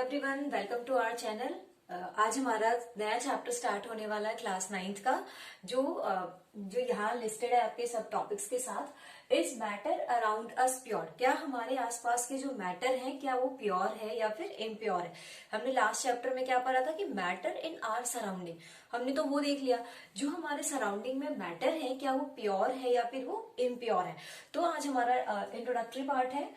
Everyone, welcome to our channel. आज हमारा नया चैप्टर स्टार्ट होने वाला है क्लास 9th का, जो यहाँ लिस्टेड है आपके सब टॉपिक्स के साथ। Is matter around us pure? क्या हमारे आसपास के जो मैटर है क्या वो प्योर है या फिर इम्प्योर है? हमने लास्ट चैप्टर में क्या पढ़ा था कि मैटर इन आवर सराउंडिंग, हमने तो वो देख लिया। जो हमारे सराउंडिंग में मैटर है क्या वो प्योर है या फिर वो इम्प्योर है? तो आज हमारा इंट्रोडक्टरी पार्ट है।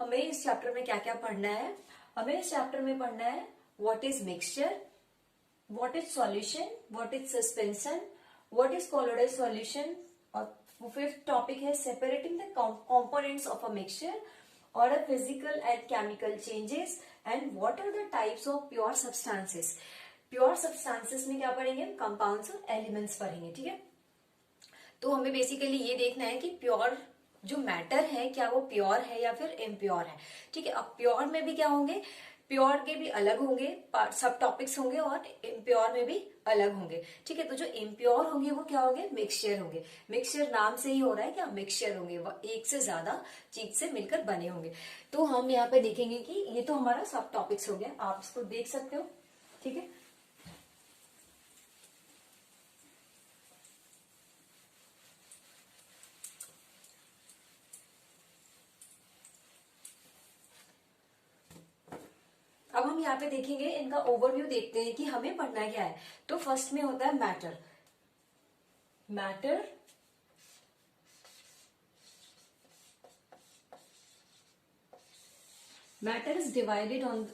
हमें इस चैप्टर में क्या क्या पढ़ना है? हमें इस चैप्टर में पढ़ना है what is mixture, what is solution, what is suspension, what is colloidal solution, और फिफ्थ टॉपिक है separating the components of a mixture और a physical and chemical changes and what are the types of pure substances. Pure substances में क्या पढ़ेंगे? हम compounds और elements पढ़ेंगे। ठीक है, तो हमें बेसिकली ये देखना है कि प्योर जो मैटर है क्या वो प्योर है या फिर इम्प्योर है। ठीक है, अब प्योर में भी क्या होंगे? प्योर के भी अलग होंगे सब टॉपिक्स होंगे और इम्प्योर में भी अलग होंगे। ठीक है, तो जो इम्प्योर होंगे वो क्या होंगे? मिक्सचर होंगे। मिक्सचर नाम से ही हो रहा है क्या? मिक्सचर होंगे, वो एक से ज्यादा चीज से मिलकर बने होंगे। तो हम यहाँ पे देखेंगे कि ये तो हमारा सब टॉपिक्स हो गया, आप इसको देख सकते हो। ठीक है, अब हम यहाँ पे देखेंगे, इनका ओवरव्यू देखते हैं कि हमें पढ़ना क्या है। तो फर्स्ट में होता है matter. Matter matter is divided on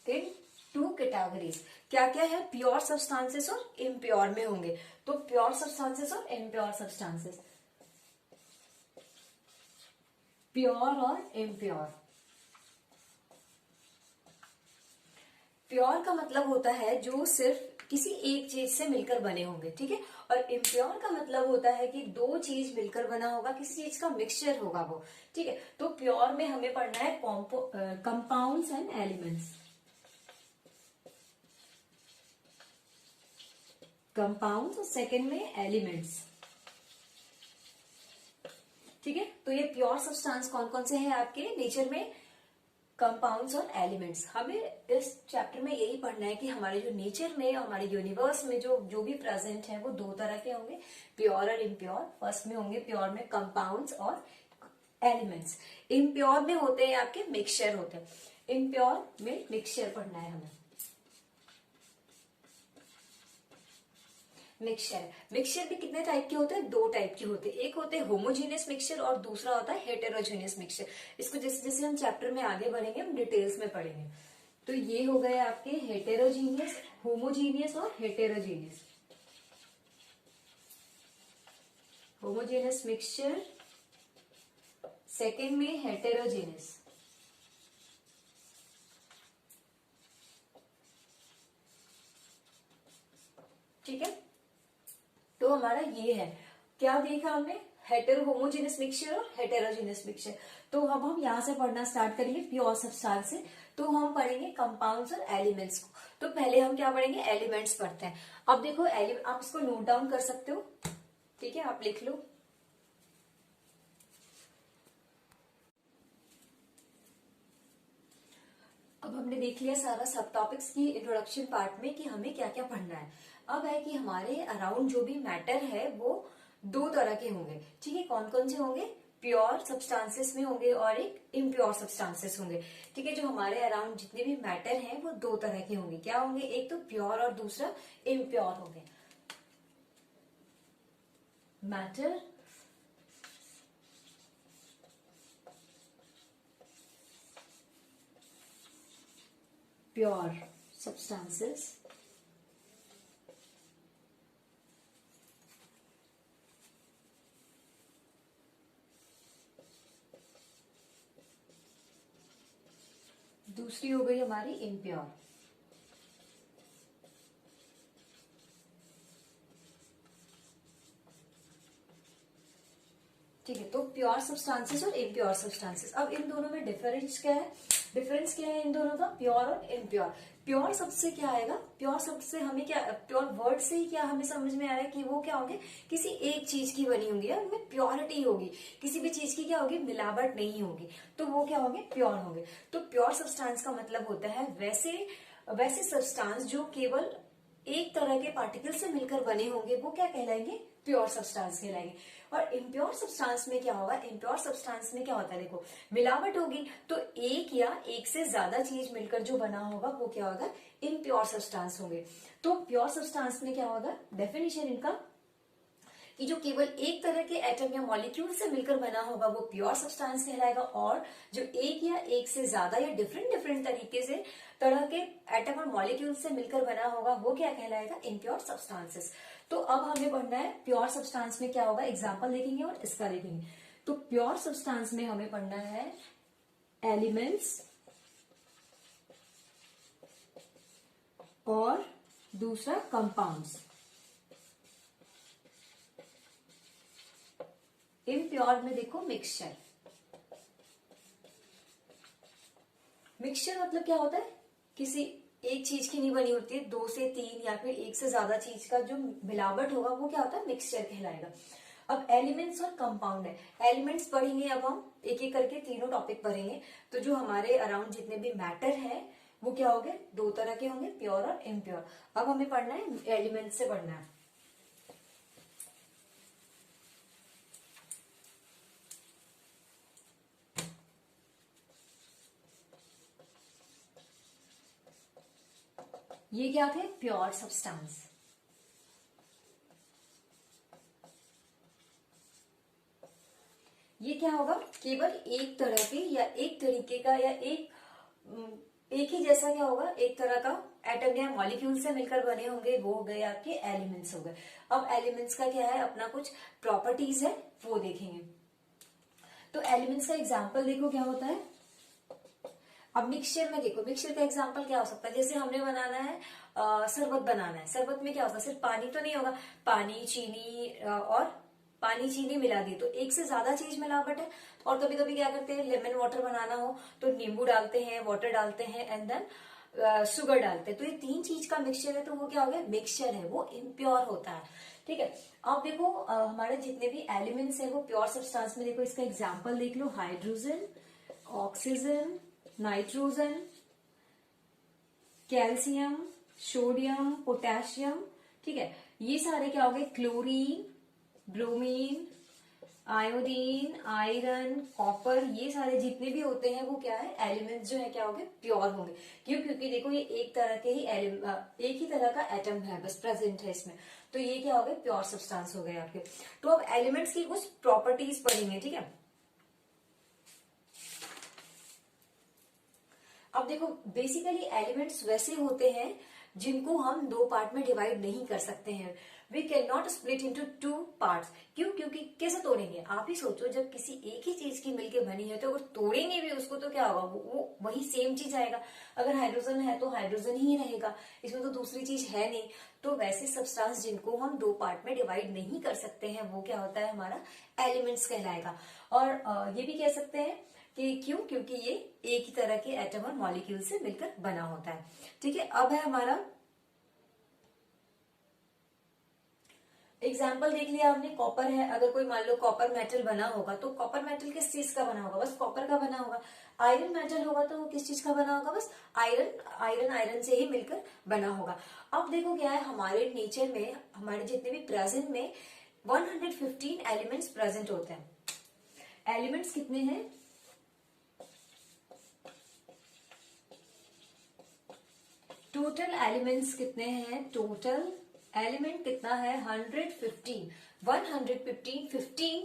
in two categories. क्या क्या है? प्योर सब्सटेंसेस और इम्प्योर में होंगे। तो प्योर सब्सटेंसेस और इम्प्योर सब्सटेंसेस, प्योर और इम्प्योर। प्योर का मतलब होता है जो सिर्फ किसी एक चीज से मिलकर बने होंगे। ठीक है, और इम्प्योर का मतलब होता है कि दो चीज मिलकर बना होगा, किसी चीज का मिक्सचर होगा वो। ठीक है, तो प्योर में हमें पढ़ना है कंपाउंड्स एंड एलिमेंट्स। कंपाउंड्स और सेकेंड में एलिमेंट्स। ठीक है, तो ये प्योर सब्सटेंस कौन कौन से हैं आपके नेचर में? कंपाउंड्स और एलिमेंट्स। हमें इस चैप्टर में यही पढ़ना है कि हमारे जो नेचर में, हमारे यूनिवर्स में जो जो भी प्रेजेंट है वो दो तरह के होंगे, प्योर और इम्प्योर। फर्स्ट में होंगे प्योर में कंपाउंड्स और एलिमेंट्स। इम्प्योर में होते हैं आपके मिक्सचर होते हैं। इम्प्योर में मिक्सचर पढ़ना है हमें। मिक्सचर, मिक्सचर भी कितने टाइप के होते हैं? दो टाइप के होते हैं। एक होते हैं होमोजीनियस मिक्सचर और दूसरा होता है हेटेरोजीनियस मिक्सचर। इसको जैसे जैसे हम चैप्टर में आगे बढ़ेंगे हम डिटेल्स में पढ़ेंगे। तो ये हो गए आपके हेटेरोजीनियस, होमोजीनियस और हेटेरोजीनियस। होमोजीनियस मिक्सचर, सेकेंड में हेटेरोजीनियस। ठीक है, तो हमारा ये है, क्या देखा हमने? होमोजेनियस मिक्सचर और हेटेरोजेनियस मिक्सचर। तो अब हम यहाँ से पढ़ना स्टार्ट करेंगे प्योर सब्सटेंस से। तो हम पढ़ेंगे कंपाउंड्स और एलिमेंट्स को। तो पहले हम क्या पढ़ेंगे? एलिमेंट्स पढ़ते हैं। अब देखो आप इसको नोट डाउन कर सकते हो। ठीक है, आप लिख लो। अब हमने देख लिया सारा सब टॉपिक्स की इंट्रोडक्शन पार्ट में कि हमें क्या क्या पढ़ना है। अब है कि हमारे अराउंड जो भी मैटर है वो दो तरह के होंगे। ठीक है, कौन कौन से होंगे? प्योर सब्सटेंसेस में होंगे और एक इम्प्योर सब्सटेंसेस होंगे। ठीक है, जो हमारे अराउंड जितने भी मैटर हैं वो दो तरह के होंगे। क्या होंगे? एक तो प्योर और दूसरा इम्प्योर होंगे। मैटर, प्योर सब्सटेंसेस, दूसरी हो गई हमारी इम्प्योर। ठीक है, तो प्योर सब्सटेंसेस और इम्प्योर सब्सटेंसेस। अब इन दोनों में डिफरेंस क्या है? डिफरेंस क्या है इन दोनों का, प्योर और इम्प्योर। प्योर शब्द से क्या आएगा, प्योर शब्द से हमें क्या, प्योर वर्ड से ही क्या हमें समझ में आ रहा है कि वो क्या होंगे, किसी एक चीज की बनी होंगी और उनमें प्योरिटी होगी, किसी भी चीज की क्या होगी, मिलावट नहीं होगी, तो वो क्या होंगे, प्योर होंगे। तो प्योर सब्सटेंस का मतलब होता है वैसे वैसे सब्सटेंस जो केवल एक तरह के पार्टिकल से मिलकर बने होंगे, वो क्या कहलाएंगे, प्योर सब्सटेंस कहलाएंगे। और इम्प्योर सब्सटेंस में क्या होगा, इम्प्योर सब्सटेंस में क्या होता है, देखो मिलावट होगी, तो एक या एक से ज्यादा चीज मिलकर जो बना होगा वो क्या होगा, इम्प्योर सब्सटेंस होंगे। तो प्योर सब्सटेंस में क्या होगा, डेफिनेशन इनका कि जो केवल एक तरह के एटम या मॉलिक्यूल से मिलकर बना होगा वो प्योर सब्सटेंस कहलाएगा, और जो एक या एक से ज्यादा या डिफरेंट डिफरेंट तरीके से तरह के एटम और मॉलिक्यूल से मिलकर बना होगा वो क्या कहलाएगा, इम्प्योर सब्सटेंसेस। तो अब हमें पढ़ना है प्योर सब्सटेंस में क्या होगा, एग्जाम्पल देखेंगे और इसका देखेंगे। तो प्योर सब्सटेंस में हमें पढ़ना है एलिमेंट्स और दूसरा कंपाउंड्स। इम्प्योर में देखो मिक्सचर। मिक्सचर मतलब क्या होता है, किसी एक चीज की नहीं बनी होती है, दो से तीन या फिर एक से ज्यादा चीज का जो मिलावट होगा वो क्या होता है, मिक्सचर कहलाएगा। अब एलिमेंट्स और कंपाउंड है, एलिमेंट्स पढ़ेंगे, अब हम एक एक करके तीनों टॉपिक पढ़ेंगे। तो जो हमारे अराउंड जितने भी मैटर है वो क्या होंगे, दो तरह के होंगे, प्योर और इम्प्योर। अब हमें पढ़ना है एलिमेंट्स से पढ़ना है। ये क्या थे, प्योर सब्सटेंस। ये क्या होगा, केवल एक तरह के या एक तरीके का या एक ही जैसा क्या होगा, एक तरह का एटम या मॉलिक्यूल से मिलकर बने होंगे, वो हो गए आपके एलिमेंट्स हो गए। अब एलिमेंट्स का क्या है, अपना कुछ प्रॉपर्टीज है वो देखेंगे। तो एलिमेंट्स का एग्जांपल देखो क्या होता है। अब मिक्सचर में देखो, मिक्सचर का एग्जांपल क्या हो सकता है, जैसे हमने बनाना है शरबत बनाना है, शरबत में क्या होगा, सिर्फ पानी तो नहीं होगा, पानी चीनी मिला दी तो एक से ज्यादा चीज मिलावट है। और कभी कभी क्या करते हैं, लेमन वाटर बनाना हो तो नींबू डालते हैं, वाटर डालते हैं एंड देन शुगर डालते हैं, तो ये तीन चीज का मिक्सचर है, तो वो क्या हो गया, मिक्सचर है, वो इम्प्योर होता है। ठीक है, अब देखो हमारे जितने भी एलिमेंट्स है वो प्योर सब्सटेंस में, देखो इसका एग्जाम्पल देख लो, hydrogen, oxygen, nitrogen, calcium, sodium, potassium. ठीक है, ये सारे क्या हो गए, chlorine, bromine, iodine, iron, copper, ये सारे जितने भी होते हैं वो क्या है, एलिमेंट्स जो है क्या होंगे, प्योर होंगे। क्यों, क्योंकि देखो ये एक तरह के ही एक ही तरह का एटम है बस प्रेजेंट है इसमें, तो ये क्या हो गए, प्योर सब्सटेंस हो गए आपके। तो अब एलिमेंट्स की कुछ प्रॉपर्टीज पढ़ेंगे, ठीक है। अब देखो बेसिकली एलिमेंट्स वैसे होते हैं जिनको हम दो पार्ट में डिवाइड नहीं कर सकते हैं। We can not split into two parts. क्यों, क्योंकि कैसे तोड़ेंगे, आप ही सोचो, जब किसी एक ही चीज की मिलके बनी है तो अगर तोड़ेंगे भी उसको तो क्या होगा, वो वही सेम चीज आएगा। अगर हाइड्रोजन है तो हाइड्रोजन ही रहेगा, इसमें तो दूसरी चीज है नहीं। तो वैसे सब्सटेंस जिनको हम दो पार्ट में डिवाइड नहीं कर सकते हैं वो क्या होता है, हमारा एलिमेंट्स कहलाएगा। और ये भी कह सकते हैं कि क्यों, क्योंकि ये एक ही तरह के एटम और मॉलिक्यूल से मिलकर बना होता है। ठीक है, अब है हमारा एग्जाम्पल देख लिया आपने, कॉपर है, अगर कोई मान लो कॉपर मेटल बना होगा तो कॉपर मेटल किस चीज का बना होगा, बस कॉपर का बना होगा। आयरन मेटल होगा तो वो किस चीज का बना होगा, बस आयरन से ही मिलकर बना होगा। अब देखो क्या है, हमारे नेचर में, हमारे जितने भी प्रेजेंट में 115 एलिमेंट्स प्रेजेंट होते हैं। एलिमेंट्स कितने हैं, टोटल एलिमेंट्स कितने हैं, टोटल एलिमेंट कितना है, 115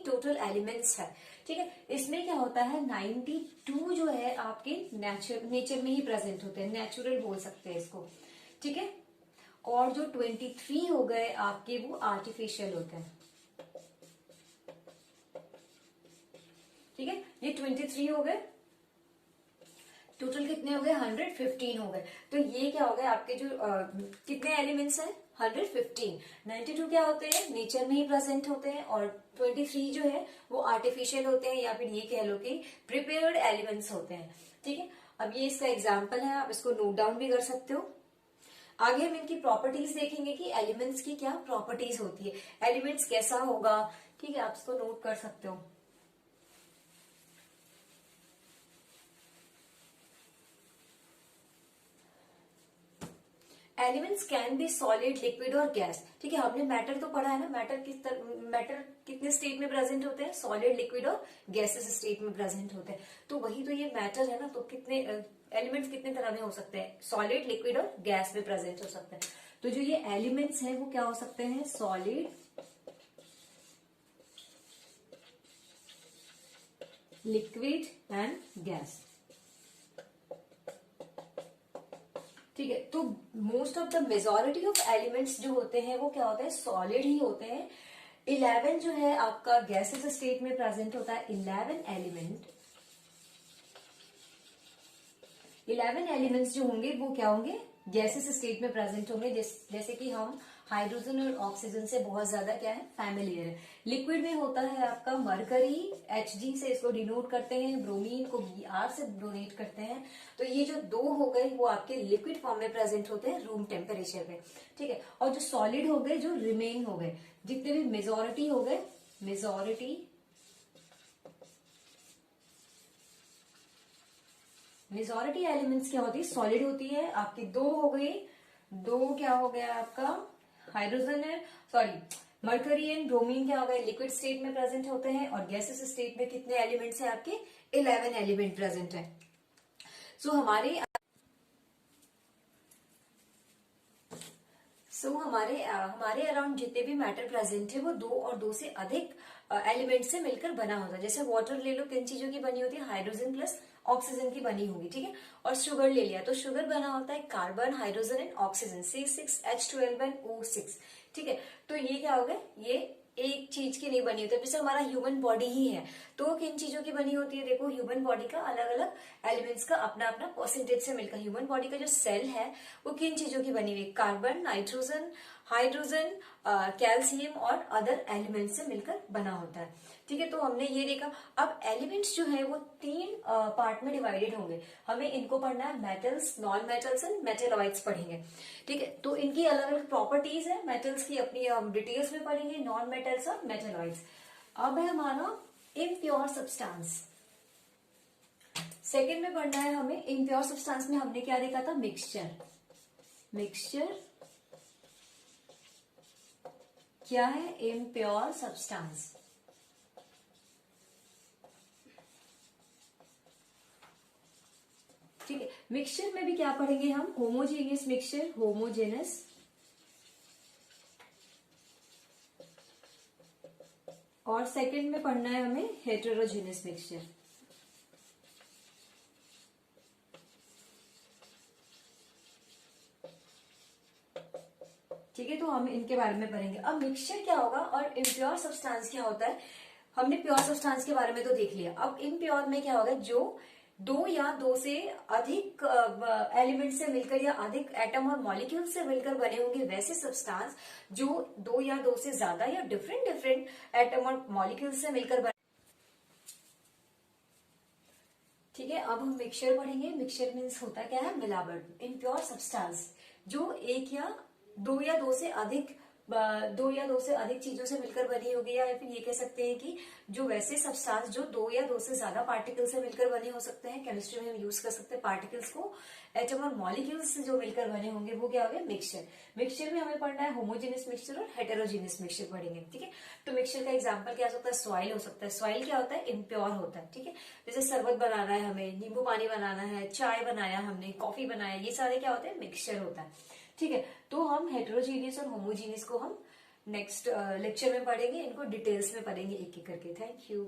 टोटल एलिमेंट्स है। ठीक है, इसमें क्या होता है, 92 जो है आपके नेचर में ही प्रेजेंट होते हैं, नेचुरल बोल सकते हैं इसको। ठीक है, और जो 23 हो गए आपके वो आर्टिफिशियल होते हैं। ठीक है, ये 23 हो गए, टोटल कितने हो गए, 115 हो गए। तो ये क्या हो गए आपके जो कितने एलिमेंट्स हैं, 115। 92 क्या होते हैं, नेचर में ही प्रेजेंट होते हैं, और 23 जो है वो आर्टिफिशियल होते हैं, या फिर ये कह लो कि प्रिपेयर्ड एलिमेंट्स होते हैं। ठीक है, अब ये इसका एग्जाम्पल है, आप इसको नोट डाउन भी कर सकते हो। आगे हम इनकी प्रॉपर्टीज देखेंगे कि एलिमेंट्स की क्या प्रॉपर्टीज होती है, एलिमेंट्स कैसा होगा, ठीक है, आप इसको नोट कर सकते हो। Elements can be solid, liquid और गैस। ठीक है, हमने मैटर तो पढ़ा है ना, मैटर कितने स्टेट में प्रेजेंट होते हैं, सॉलिड, लिक्विड और गैसेस स्टेट में प्रेजेंट होते हैं। तो वही तो ये मैटर है ना, तो कितने एलिमेंट्स कितने तरह में हो सकते हैं, सॉलिड, लिक्विड और गैस में प्रेजेंट हो सकते हैं। तो जो ये एलिमेंट्स हैं वो क्या हो सकते हैं, सॉलिड, लिक्विड एंड गैस। ठीक है, तो most of the majority of elements जो होते हैं वो क्या होते हैं, सॉलिड ही होते हैं। 11 जो है आपका गैसेस स्टेट में प्रेजेंट होता है। 11 एलिमेंट्स जो होंगे वो क्या होंगे, गैसेस स्टेट में प्रेजेंट होंगे। जैसे कि हम हाइड्रोजन और ऑक्सीजन से बहुत ज्यादा क्या है, फैमिलियर है। लिक्विड में होता है आपका मरकरी, Hg से इसको डिनोट करते हैं, ब्रोमीन को Br से डोनेट करते हैं। तो ये जो दो हो गए वो आपके लिक्विड फॉर्म में प्रेजेंट होते हैं रूम टेम्परेचर पे। ठीक है, और जो सॉलिड हो गए, जो रिमेन हो गए, जितने भी मेजोरिटी हो गए, मेजोरिटी एलिमेंट्स क्या होती है, सॉलिड होती है। आपकी दो हो गई, दो क्या हो गया आपका, हाइड्रोजन है, सॉरी मरकरी एंड ब्रोमीन क्या हो गए, लिक्विड स्टेट में प्रेजेंट होते हैं। और गैसेस स्टेट में कितने एलिमेंट्स हैं आपके, 11 एलिमेंट प्रेजेंट है। सो हमारे अराउंड जितने भी मैटर प्रेजेंट है वो दो और दो से अधिक एलिमेंट से मिलकर बना होता है। जैसे वाटर ले लो, किन चीजों की बनी होती है, हाइड्रोजन प्लस ऑक्सीजन की बनी होगी। ठीक है, और शुगर ले लिया तो शुगर बना होता है carbon, hydrogen and oxygen, C6H12O6। ठीक है, तो ये क्या हो गए, ये एक चीज की नहीं बनी होती है। जैसे हमारा ह्यूमन बॉडी ही है तो किन चीजों की बनी होती है, देखो ह्यूमन बॉडी का अलग अलग एलिमेंट्स का अपना अपना परसेंटेज से मिलकर ह्यूमन बॉडी का जो सेल है वो किन चीजों की बनी हुई, कार्बन, नाइट्रोजन, हाइड्रोजन, कैल्शियम और अदर एलिमेंट से मिलकर बना होता है। ठीक है, तो हमने ये देखा। अब एलिमेंट्स जो है वो 3 पार्ट में डिवाइडेड होंगे। हमें इनको पढ़ना है, metals, non metals and metalloids पढ़ेंगे। ठीक है, तो इनकी अलग अलग प्रॉपर्टीज है। मेटल्स की अपनी हम डिटेल्स में पढ़ेंगे, नॉन मेटल्स और मेटेलॉइड्स। अब है हमारा इम्प्योर सब्सटेंस। सेकेंड में पढ़ना है हमें इम्प्योर सब्सटेंस में हमने क्या देखा था, मिक्सचर क्या है, इम्प्योर सब्सटेंस। ठीक है, मिक्सचर में भी क्या पढ़ेंगे हम, होमोजेनियस मिक्सचर, और सेकंड में पढ़ना है हमें हेटेरोजेनियस मिक्सचर। ठीक है, तो हम इनके बारे में पढ़ेंगे। अब मिक्सचर क्या होगा और इम्प्योर सब्सटेंस क्या होता है। हमने प्योर सब्सटेंस के बारे में तो देख लिया। अब इम्प्योर में क्या होगा, जो दो या दो से अधिक एलिमेंट से मिलकर या अधिक एटम और मॉलिक्यूल से मिलकर बने होंगे वैसे सब्सटेंस जो दो या दो से ज्यादा या डिफरेंट एटम और मॉलिक्यूल से मिलकर बने। ठीक है, अब हम मिक्सचर पढ़ेंगे। मिक्सचर मीन्स होता क्या है, मिलावट। इम्प्योर सब्सटेंस जो दो या दो से अधिक चीजों से मिलकर बनी होगी, या फिर ये कह सकते हैं कि जो वैसे सब्सटेंस जो दो या दो से ज्यादा पार्टिकल से मिलकर बने हो सकते हैं। केमिस्ट्री में हम यूज कर सकते हैं पार्टिकल्स को। एटम और मॉलिक्यूल्स से जो मिलकर बने होंगे वो क्या हो गया, मिक्सचर। मिक्सचर में हमें पढ़ना है होमोजेनियस मिक्सचर और हेटेरोजेनियस मिक्सचर पढ़ेंगे। ठीक है, तो मिक्सचर का एग्जाम्पल क्या हो सकता है, सॉइल हो सकता है। सॉइल क्या होता है, इम्प्योर होता है। ठीक है, जैसे शरबत बनाना है हमें, नींबू पानी बनाना है, चाय बनाया हमने, कॉफी बनाया, ये सारे क्या होते हैं, मिक्सचर होता है। ठीक है, तो हम हेटेरोजीनियस और होमोजीनियस को हम नेक्स्ट लेक्चर में पढ़ेंगे। इनको डिटेल्स में पढ़ेंगे एक एक करके। Thank you.